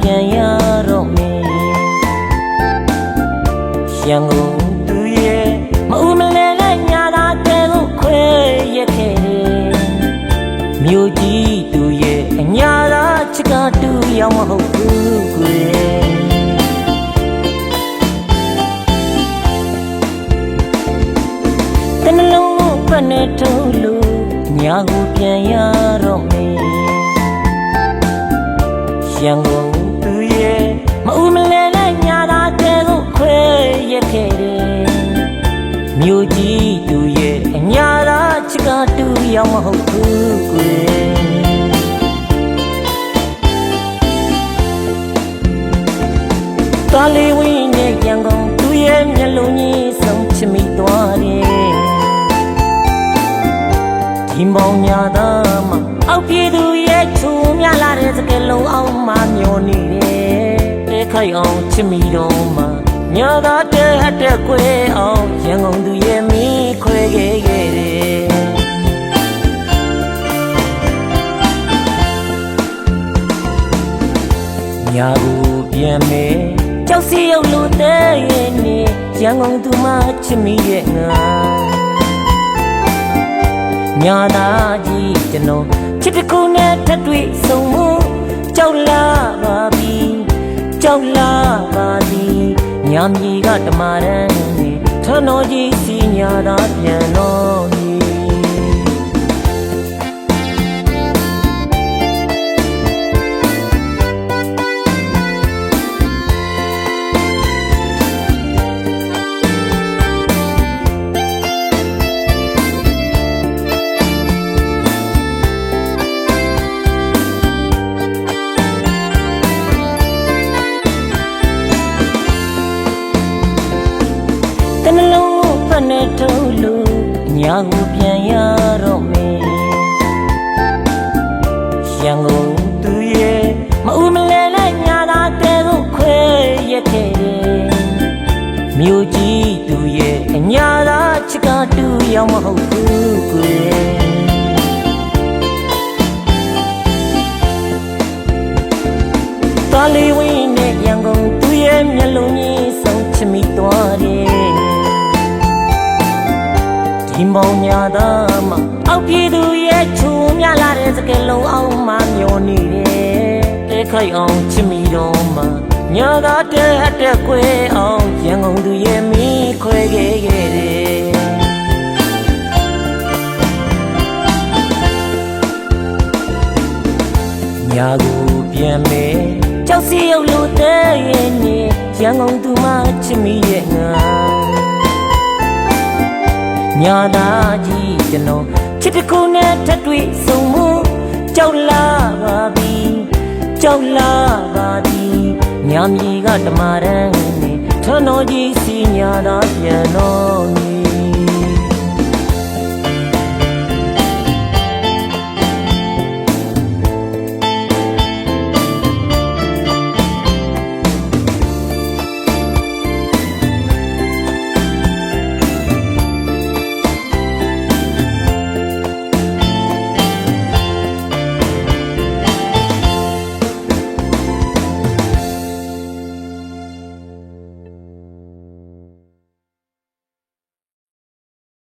ပြန်ရတော့မယ်ရန်ကုန်သူရဲ့မဦးမလဲနဲ့ညာသာတဲကိုခွဲရက်ခဲ့တယ်မြို့ကြီးသူရဲ့အညာသာချစ်ကတူရောက်မဟုတ်ဘူးကွယ်တနှလုံးကိုပတ်နဲ့ထုံးလို့ညာကိုပြန်ရတော့မယ်ရန်ကုန်သူရဲ့မဦးမလဲနဲ့ညာသာတဲကိုခွဲရက်ခဲ့တယ်မြို့ကြီးသူရဲ့အညာသာချစ်ကတူရောက်မဟုတ်ဘူးကွယ်တာလီဝင်းနဲ့ရန်ကုန်သူရဲ့မျက်လုံးကြီးဆုံးချမိသွားတယ်ဒီမောင်ညာသာမှာအောက်ပြေသူရဲ့ချူမြလာတဲ့စကလုံးအောင်မှမျောနေတယ်တဲခိုက်အောင်ချမိတော့မှညာသာတဲ့ကွယ်အောင်ရန်ကုန်သူရဲ့မိခွဲခဲ့တယ်ညာကိုပြန်မယ်ကြောက်စီရုပ်လို့တဲ့ရဲ့နေရန်ကုန်သူမှချစ်မိရဲ့ငါညာသာကြီးကျွန်တော်ချစ်တကူနဲ့ထပ်တွေ့ဆုံမှုကြောက်လာပါပြီကြောက်လာပါသည်ညာမြေကတမရန်နေထန်းတော်ကြီးစီညာသာပြန်တော်မူတနှလုံးကိုပတ်နဲ့ထုံးလို့ညာကိုပြန်ရတော့မယ်ရန်ကုန်သူရဲ့မဦးမလဲနဲ့ညာသာတဲကိုခွဲရက်ခဲ့တယ်မြို့ကြီးသူရဲ့အညာသာချစ်ကတူရောက်မဟုတ်ဘူးကွယ်တာလီဝင်းနဲ့ရန်ကုန်သူရဲ့မျက်လုံးကြီးဆုံးချမိသွားတယ်ဒီမောင်ညာသာမှာအောက်ပြေသူရဲ့ချူမြလာတဲ့စကလုံးအောင်မှမျောနေတယ်တဲခိုက်အောင်ချစ်မိတော့မှညာသာတဲ့ကွယ်အောင်ရန်ကုန်သူရဲ့မိခွဲခဲ့တယ်ညာကိုပြန်မယ်ကြောက်စီရုပ်လို့တဲ့ရဲ့နေရန်ကုန်သူမှချစ်မိရဲ့ငါညာသာကြီးကျွန်တော်ချစ်တကူနဲ့ထပ်တွေ့ဆုံမှုကြောက်လာပါပြီကြောက်လာပါသည်ညာမြေကတမရန်နေထန်းတော်ကြီးစီညာသာပြန်တော်မူ